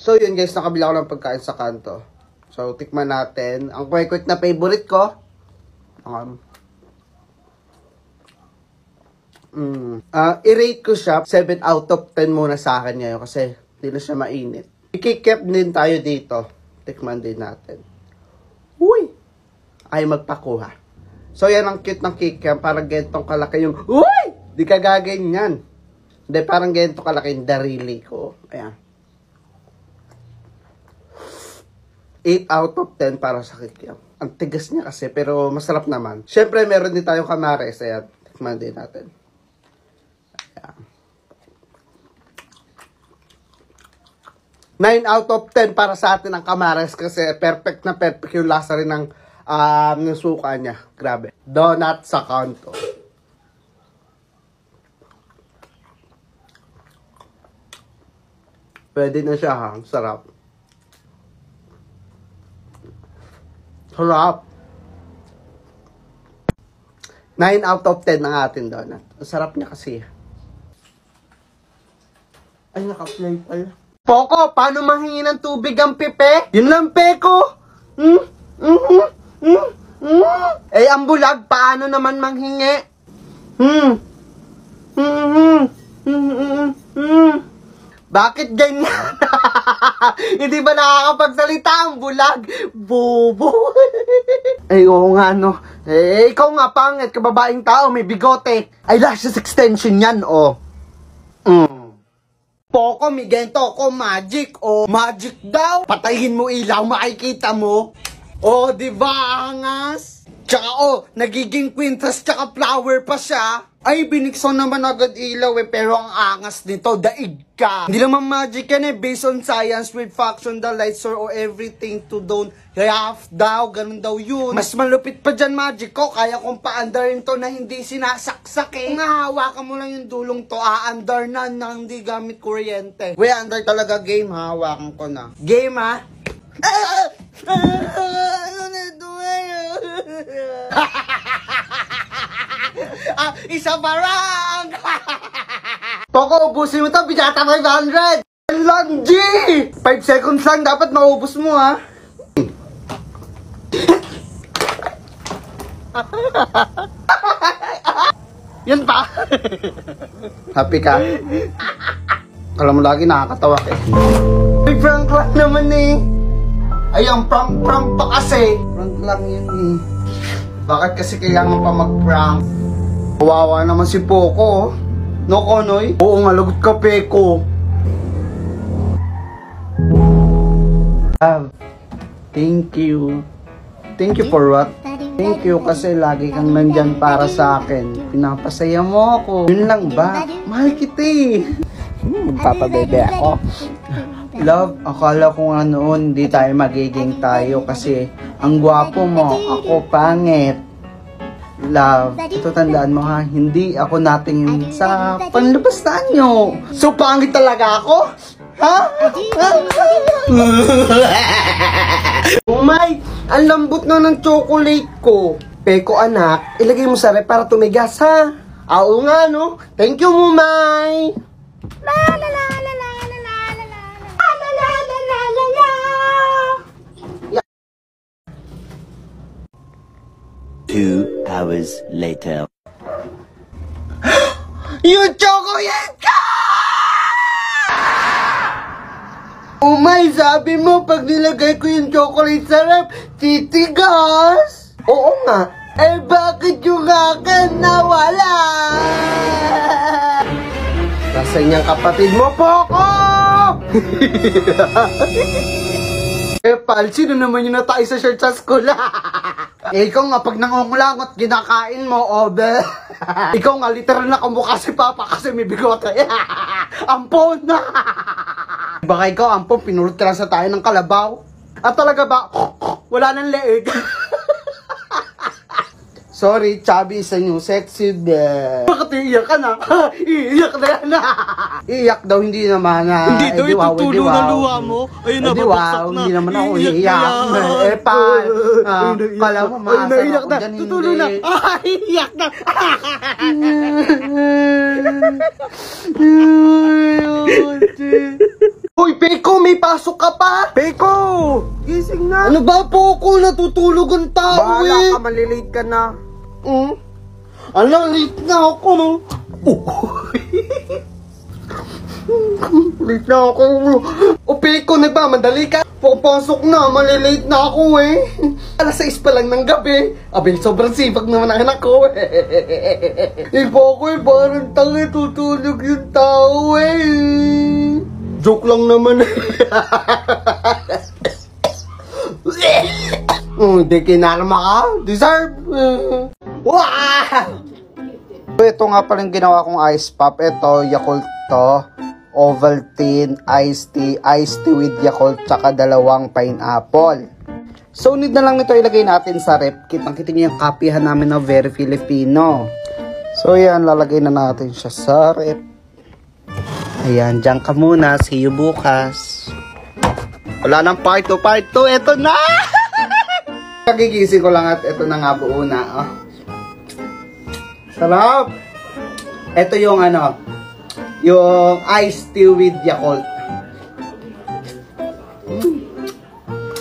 So yun guys, nakabila ko ng pagkain sa kanto. So tikman natin. Ang quick na favorite ko. I-rate ko siya 7 out of 10 muna sa akin ngayon kasi hindi na siya mainit. I-keep din tayo dito. Tikman din natin. Uy! Ay magpakuha. So yan ang cute ng kikiam. Parang gantong kalaki yung uy! Di ka gaganyan. Hindi, parang gantong kalaki yung darili ko. Ayan. 8 out of 10 para sa kikiam. Ang tigas niya kasi pero masarap naman. Siyempre meron din tayong kamares. Ayan. Tikman din natin. 9 out of 10 para sa atin ang kamares kasi perfect na perfect yung lasa rin ng suka niya. Grabe. Donut sa kanto. Pwede na siya ha. Sarap. Sarap. 9 out of 10 ang ating donut. Sarap niya kasi. Ay, naka-play pala. Poco, paano manghingi ng tubig ang pipe? Yun lang, Peko. Eh, ang bulag, paano naman manghingi? Bakit ganyan? Hindi ba nakakapagsalita ang bulag? Bobo. Ay, oo nga, no. Eh, ikaw nga, pangit, kababaeng tao, may bigote. Eyelashes extension yan, oh. Poco, may ganito ako, magic, oh. Magic daw. Patayin mo ilaw, makikita mo. Oh, diba, angas? Tsaka, oh, nagiging quintas, tsaka flower pa siya. Ay, binikson naman agad ilaw, eh. Pero ang angas nito, daig ka. Hindi naman magic yan, eh. Based on science, with faction, the lights, or everything to don't have daw. Ganun daw yun. Mas malupit pa dyan, magic ko. Kaya kong pa-andarin to na hindi sinasaksak, eh. Kung hawakan mo lang yung dulong to, a-andar na hindi gamit kuryente. We, andar talaga game, hawakan ko na. Game, ha? Ano na ito, isa parang! Poco, ubusin mo to, bijata 500! Lang, G! 5 seconds lang, dapat maubos mo, ha? Yan pa! Happy ka? Kala mo lagi nakakatawa ka eh. May prank lang naman eh! Ay, ang prank pa kasi! Prank lang yun eh. Bakit kasi kailangan pa mag-prank? Kawawa naman si Poco. No, Konoy? Oo nga, lagot ka, Peko. Thank you. Thank you for what? Thank you kasi lagi kang nandyan para sa akin. Pinapasaya mo ako. Yun lang ba? Mahal kita eh. Magpapabebe ako. Love, akala ko nga noon hindi tayo magiging tayo kasi ang gwapo mo, ako pangit. Love, ito tandaan mo ha, hindi ako natingin sa panlabastan nyo. So pangit talaga ako? Ha? Oh my, ang lambot na ng chocolate ko. Peko anak, ilagay mo sa rep para tumigas ha. Oo nga no, thank you Mumay. La la la la la la la la la la la la la. 2 hours later. Yung chocolate ka! Oh my, sabi mo pag nilagay ko yung chocolate sa rep, titigas? Oo nga. Eh bakit yung akin nawala? Nasaan niyang kapatid mo, Poco? Eh, pal, sino naman yung natay sa shirt sa school? Eh, ikaw nga, pag nangungulangot, ginakain mo, obe. Ikaw nga, literal na kamukha si Papa kasi may bigote. Ampon na! Baka ikaw, ampon, pinulot ka lang sa tayo ng kalabaw. At talaga ba, wala nang leeg. Sorry, chubby is a new sexy babe. Bakit iiyak ka na? Iiyak na yan na. Iiyak daw, hindi naman na. Hindi daw, itutulo na luha mo. Ayun na, babaksak na. Hindi naman ako iiyak. Eh, pa. Kala mo, maasar ako dyan, hindi. Tutulo na. Iiyak na. Hoy, Peko, may pasok ka pa? Peko! Gising na! Ano ba po ako? Natutulog ang tao Bahala ka, malilate ka na. Ano, late na ako, no? Late na ako. O, Peko, na ba? Madali ka. Papasok na, malilate na ako eh. Alas 6 pa lang ng gabi. Abay, sobrang sipag naman ang anak ko eh. Iba ako eh, parang tangi tutulog yung tao eh. Joke lang naman eh. Hindi kinarma ka. Deserve. Wow! Ito nga palang ginawa kong ice pop. Ito, Yakult to. Ovaltine, iced tea with Yakult, tsaka 2 pineapple. So, need na lang nito ilagay natin sa rep. Kitang-kita niyo yung kapihan namin na very Filipino. So, yan, lalagay na natin siya sa rep. Ayan, dyan ka muna. See you bukas. Wala nang part 2, part 2. Eto na! Kagigising ko lang at eto na nga buo na. Oh. Sarap! Eto yung ano, yung iced tea with Yakult.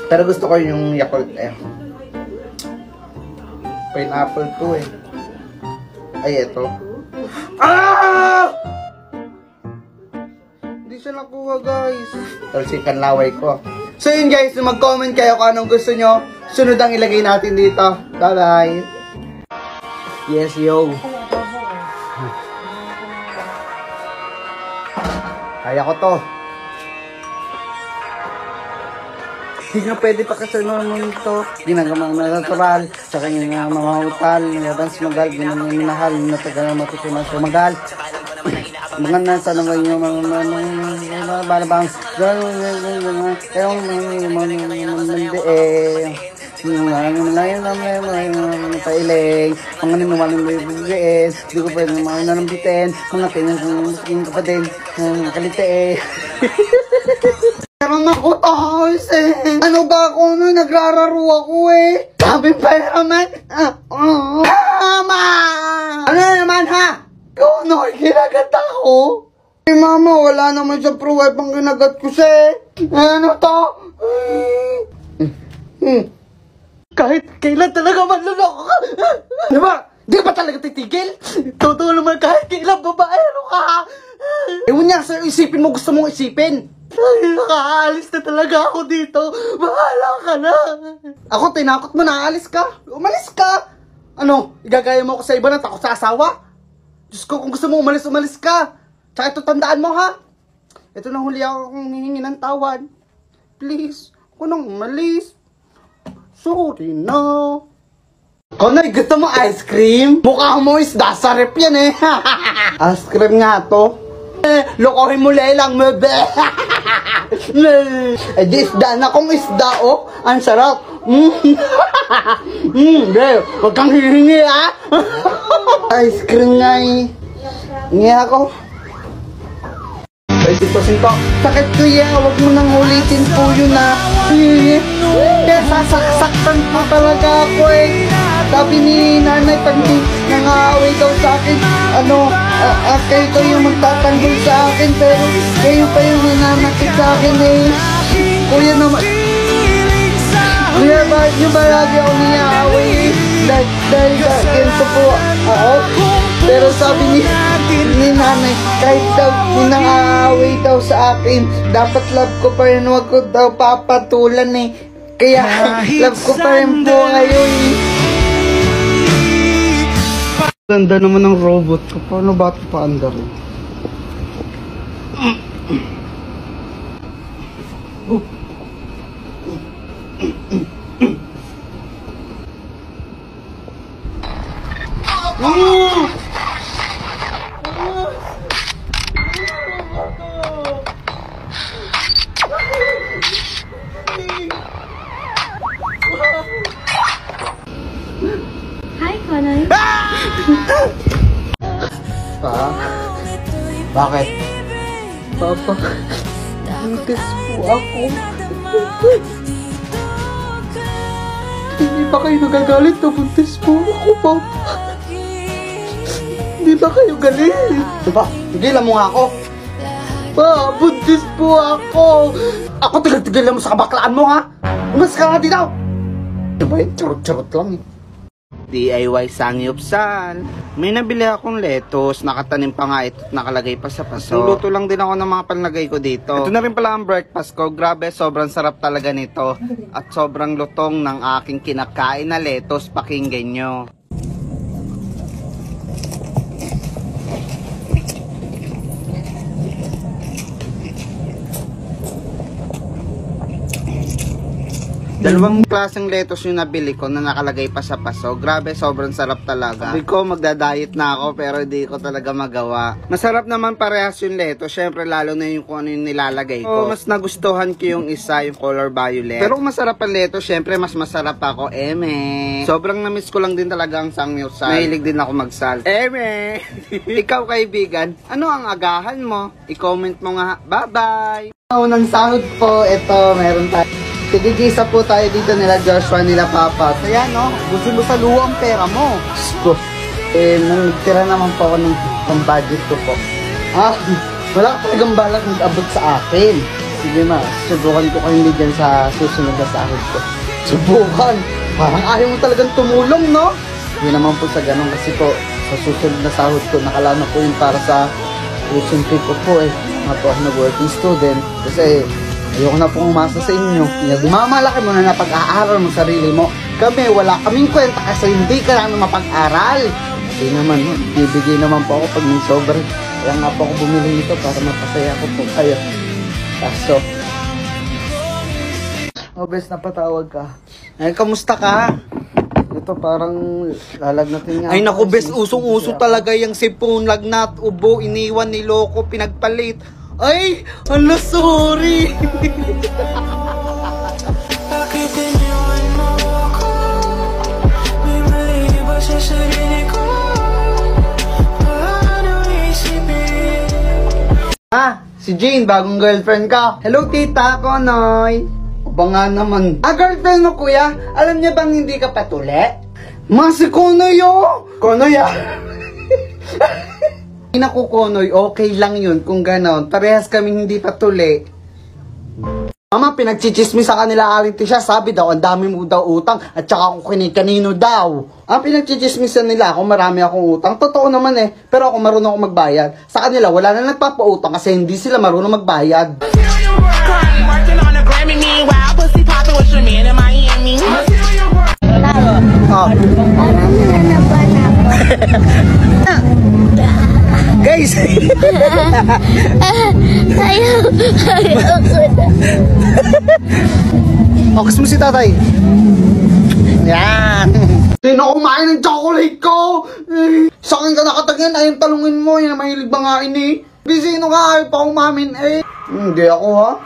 Pero gusto ko yung Yakult eh. Pineapple to eh. Ay, eto. Ah! Hindi siya nakuha, guys. Talsikan laway ko. So yun guys, mag-comment kayo kung anong gusto nyo. Sunod ang ilagay natin dito. Bye-bye. Yes, yo. Kaya ko to. Hindi nga pwede pa kasi naman ito. Ginagamang na natural. Tsaka yung mga mahutal. Nagabang sumagal. Ginamang minahal. Natagal na matutunan sumagal. Mga nasa naman yung mga balabang. Kayong pailing, mga ninuwaling BBS, di ko pwede mga nanambitin, mga tinang kapatid, kalite eh. Meron ako taos eh. Ano ba ako nun? Nagrararo ako eh. Sabi pa naman. Mama! Ano naman ha? Ikaw ano, kinagat ako? Eh mama, wala naman sa pro-wife ang kinagat ko siya eh. Ano to? Kahit kailan talaga manluloko ka. Ano ba? Di ba talaga titigil? Totoo naman kahit kailan babaero ka. Ewan niya, sir, isipin mo gusto mong isipin. Ay, nakaalis na talaga ako dito. Bahala ka na. Ako, tinakot mo na aalis ka. Umalis ka. Ano, igagaya mo ako sa iba na takot sa asawa? Diyos ko, kung gusto mo umalis, umalis ka. Tsaka ito, tandaan mo ha. Ito na huli ako kung hihingi ng tawad. Please, ako nang umalis. Sorry na. Konay, gusto mo ice cream? Mukha mo isda sa rep yan eh. Ice cream nga to. Lokohin mo lang mebe. Eh di isda na kong isda oh. Ang sarap. Huwag kang hihingi ah. Ice cream nga eh. Hingi ako. 20% ko. Sakit ko yan. Huwag mo nang ulitin po yun ah. Kaya sasaktan po talaga ako eh. Sabi ni nanay pag nangaaway daw sa akin, kayo yung magtatanggol sa akin, pero kayo pa yung nananakit sa akin eh. Kuya naman, kuya bakit nyo ba lagi ako niyaaway eh? Dahil ganito po ako. Pero sabi ni nanay, kahit daw nangaaway daw sa akin, dapat love ko pa rin, wag ko daw papatulan eh. Kaya love ko pa rin po ngayon eh. Ganda naman ng robot ko. Paano ba ito paandar? Hi, Connor. Pa? Bakit? Papa, buntis po ako. Hindi ba kayo nagagalit na buntis po ako, Papa? Hindi ba kayo galit? Diba? Tigilan mo nga ako. Pa, buntis po ako. Ako tigal-tigal mo sa kabaklaan mo, ha? Umas ka nga dito. Diba yun? Charot-charot lang eh. DIY sangyupsal. May nabili akong lettuce, nakatanim pa nga ito at nakalagay pa sa paso. Luto lang din ako ng mga panlagay ko dito. Ito na rin pala ang breakfast ko. Grabe, sobrang sarap talaga nito. At sobrang lutong ng aking kinakain na lettuce. Pakinggan nyo. Dalawang klaseng lettuce yung nabili ko na nakalagay pa sa paso. Grabe, sobrang sarap talaga. Sabi ko, magda-diet na ako pero hindi ko talaga magawa. Masarap naman parehas yung lettuce. Syempre, lalo na yung kung ano yung nilalagay ko. Mas nagustuhan ko yung isa, yung color violet. Pero kung masarap ang lettuce, syempre, mas masarap ako. Eme. Sobrang namiss ko lang din talaga ang samgyupsal. Mahilig din ako magsal. Eme. Ikaw, kaibigan, ano ang agahan mo? I-comment mo nga. Bye-bye! Unang sahod po, ito, meron tayo. Tigigisa po tayo dito nila Joshua, nila Papa. Kaya no, gusto mo sa luwa ang pera mo. Gusto. Nagtira naman po ako ng pang-budget ko po. Wala ka talagang balak mag-abot sa akin. Sige ma, subukan ko kayong bigyan sa susunod na sahod ko. Subukan? Parang ayaw mo talagang tumulong, no? Hindi naman po sa ganun kasi po, sa susunod na sahod ko, nakalana po yun para sa tuition fee ko po eh. Mga po ako nag-working student. Kasi ayoko na pong umasa sa inyo. Mamalaki mo na napag-aaral mo sarili mo. Kami, wala kaming kwenta kasi hindi ka lang mapag-aral. Hindi naman, bibigay naman po ako pag may sobre. Kaya nga po ako bumili nito para mapasaya ko po kayo. Kaso, bes, napatawag ka. Ay, kamusta ka? Ito parang lalagnatin nga. Ay naku, bes, usong-uso talaga yung sipon, lagnat, ubo, iniwan, niloko, pinagpalit. Ay! Ano, sorry! Bakit iniwan mo ako? May mali ba sa sarili ko? Paano isipin? Si Jane, bagong girlfriend ka. Hello, tita, Konoy. O ba nga naman? Girlfriend mo, kuya? Alam niya bang hindi ka patuli? Si Konoy, oh! Konoy, Naku, Konoy, okay lang yun kung ganon. Parehas kaming hindi patuli. Mama, pinagchichismis sa kanila alinti siya. Sabi daw, ang dami mo daw utang at saka kung kini-kanino daw. Pinagchichismisan nila ako, marami akong utang. Totoo naman eh, pero ako marunong ako magbayad. Sa kanila, wala na nagpapautang kasi hindi sila marunong magbayad. Guys! Ayaw ko na. Focus mo si tatay. Yan! Sino kumain ng chocolate ko? Sa akin ka nakatagyan, ayun talungin mo. Yan ang mahilig bangain eh. Sino ka? Ayaw pa kumain eh. Hindi ako ha.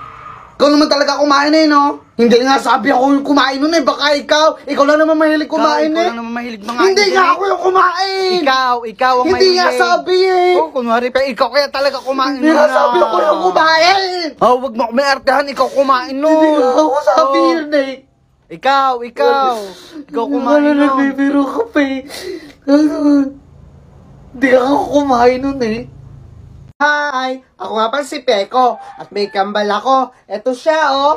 Ikaw naman talaga kumain eh, no? Hindi nga sabi ako yung kumain nun eh. Baka ikaw. Ikaw lang naman mahilig kumain eh. Ikaw lang naman mahilig bangain. Hindi nga ako yung kumain. Ikaw ang hindi mahilig. Nga sabi eh. Oh, kunwari pa ikaw kaya talaga kumain. Hindi nga sabi ako yung kumain. Oh, wag mo kumaartahan, ikaw kumain nun. Hindi nga ako sabi yun eh. Ikaw kumain nun. Nagbibiro ka pa eh. Hindi nga ako kumain nun eh. Hi! Ako nga pala si Peko at may kambal ako. Eto siya oh.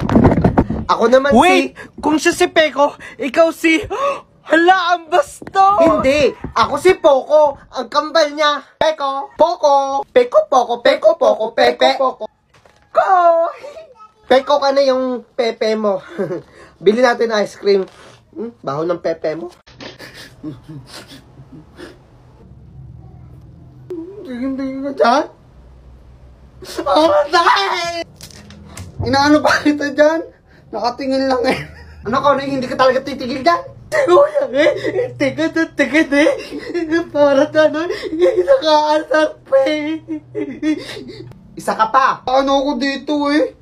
Ako naman Wait! Kung siya si Peko, ikaw si... Hala, ang basto! Hindi! Ako si Poco! Ang kambal niya! Peko! Poco! Peko, Poco! Peko, Poco! Pepe! Ko! Peko ka na yung pepe mo. Bili natin ice cream. Baho ng pepe mo. Tingin-tingin ka dyan? Dahil! Inaano pa kita dyan? Nakatingin lang eh. Ano ka, hindi ka talaga titigil dyan? Kuya eh, tigil eh. Para ano, nakaasar pa eh. Isa ka pa. Ano ako dito eh?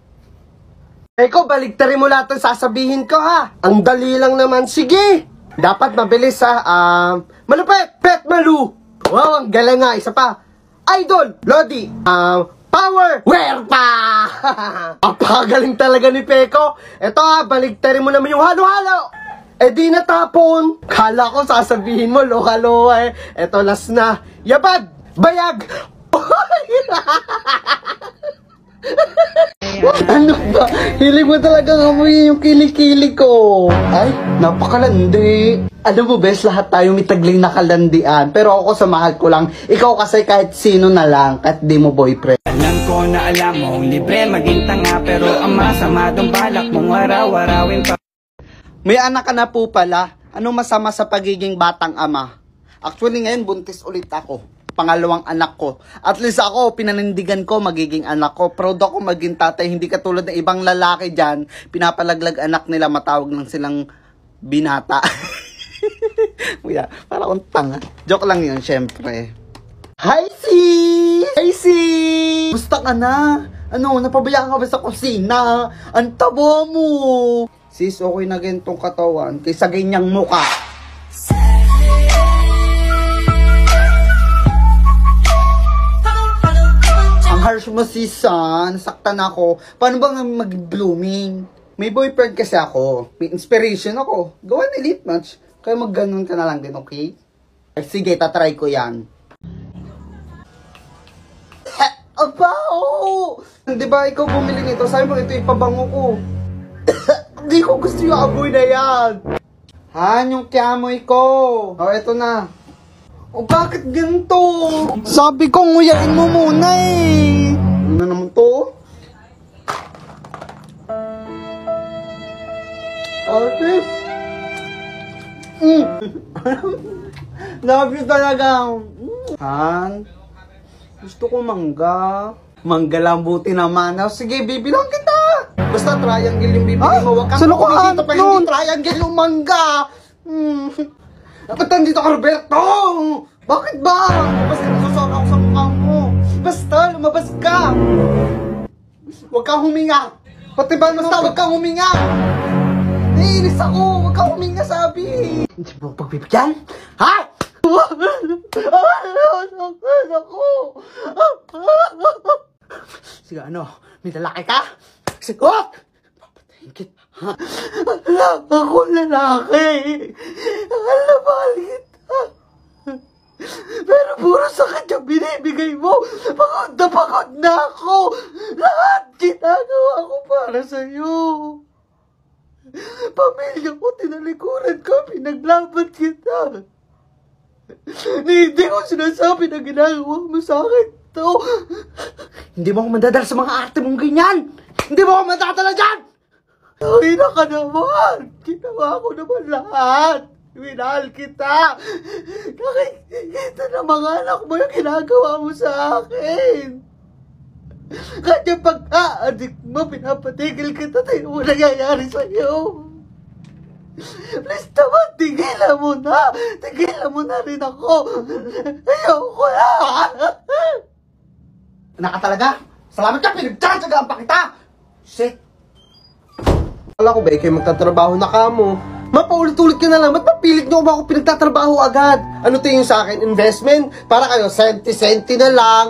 Eko, baligtarin mo lahat ng sasabihin ko ha. Ang dali lang naman, sige. Dapat mabilis ha. Malupit, Pet Malu. Wow, ang galing nga. Isa pa. Idol, Lodi. Power, Werpa. Apagaling talaga ni Peko. Eto ha, baligtarin mo naman yung halo-halo. Di natapon. Kala ko sasabihin mo, loka-loka eh. Eto, last na. Yabag, bayag. Ano ba? Hilig mo talagang amuyin yung kilikili ko. Ay, napakalandi. Alam mo, bes, lahat tayo may tagling nakalandian. Pero ako sa mahal ko lang. Ikaw kasi kahit sino na lang, kahit di mo boyfriend. Alam ko na alam mong libre maging tanga, pero ang masama dong balak mong araw-arawin pa. May anak ka na po pala. Anong masama sa pagiging batang ama? Actually ngayon, buntis ulit ako. Pangalawang anak ko. At least ako, pinanindigan ko magiging anak ko. Proud ako maging tatay. Hindi katulad ng ibang lalaki dyan. Pinapalaglag anak nila, matawag lang silang binata. Kuya, para akong tanga. Joke lang yun, syempre. Hi, sis! Hi, sis! Gusto ka na? Ano, napabayaan ka ba sa kusina? Ang tabo mo! Sis, okay na gantong katawan kaysa ganyang muka. Ang harsh mo, sis, nasaktan ako. Paano bang mag-blooming? May boyfriend kasi ako. May inspiration ako. Gawa na elite match. Kaya mag-ganon ka na lang din, okay? Ay, sige, tatry ko yan. Aba, oo! Di ba ikaw bumili nito? Sabi mo, ito ipabango ko. Hindi ko gusto yung amoy na yan. Han, yung kiamoy ko. Oh, eto na. O, bakit ganito? Sabi ko, nguyain mo muna eh. Ano naman to? Okay. Love you talaga. Han, gusto ko mangga. Mangga lang buti naman. Oh, sige, bibilang kita. Basta triangle yung bibili mo. Huwag kang kumikita pa hindi triangle yung mangga. Ba't nandito ka, Roberto? Bakit ba? Basta nasusuot ako sa mukha mo. Basta, lumabas ka. Huwag kang huminga. Pati ba, basta huwag kang huminga. Naiinis ako. Huwag kang huminga, sabi. Hindi mo pagbibigyan? Ha? Sige, ano? May lalaki ka? Sige, papatayin kita. Ako lalaki. Alam, mahal kita. Pero puro sakit yung binibigay mo. Pagod na ako. Lahat ginagawa ko para sa'yo. Pamilya ko, tinalikuran ko, pinaglaban kita. Hindi ko sinasabi na ginagawa mo sa akin to. Hindi mo ako madadala sa mga arte mong ganyan. Hindi mo ako madadala dyan. Ay, na ka naman. Ginawa ko naman lahat. Minahal kita. Nakikita ng mga anak mo yung ginagawa mo sa akin. Kaya pag-aadik mo, pinapatigil kita. Tayo mo nangyayari sa'yo. Please naman, tigilan mo na. Tigilan mo na rin ako. Ayoko na. Naka talaga? Salamat ka, pinagtsatsagaan pa kita. Shit. Wala ko ba, kayo magtatrabaho na ka mo. Mapaulit-ulit ka na lang. Ba't mapilit nyo ba ako pinagtatrabaho agad? Ano tingin sa akin? Investment? Para kayo, senti-senti na lang.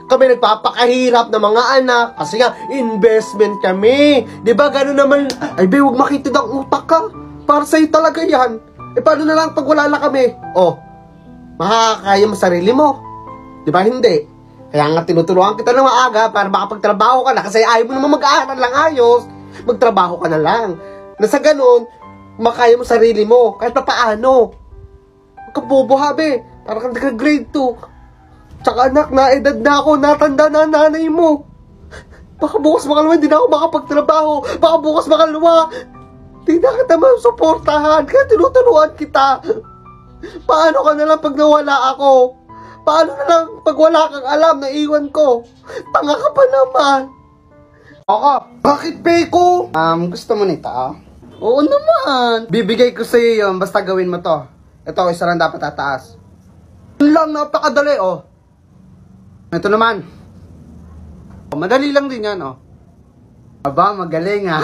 Kami nagpapakahirap ng mga anak. Kasi nga, investment kami. Diba, gano'n naman. Ay, be, huwag makitid ang utak ka. Para sa'yo talaga yan. Eh, paano na lang pag wala na kami? Oh, makakakaya mo sarili mo. Diba, hindi? Kaya nga tinuturuan kita ng maaga para makapagtrabaho ka na. Kasi ayaw mo naman mag-aaral lang ayos. Magtrabaho ka na lang. Nasa ganun, makaya mo sarili mo. Kahit pa paano. Huwag kang bobo, habe. Para kang grade 2. Tsaka anak, na-edad na ako, natanda na nanay mo. Baka bukas makalawa, hindi na ako makapagtrabaho. Baka bukas makalawa, hindi na kita masuportahan. Kaya tinuturuan kita. Paano ka na lang pag nawala ako? Paano na lang pag wala kang alam na iwan ko? Tanga ka pa naman. Ako, bakit Peko? Gusto mo nito? Oo naman. Bibigay ko sa'yo yun, basta gawin mo to. Ito, isa lang dapat tataas. Yun lang, napakadali, oh. Ito naman. Madali lang din yan, oh. Aba, magaling, ha.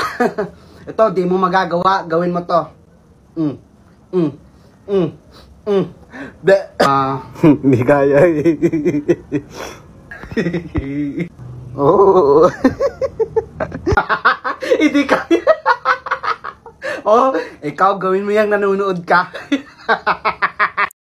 Ito, di mo magagawa. Gawin mo to. Hindi kaya. Oh. Hindi kaya. Oh, ikaw gawin mo yung nanonood ka.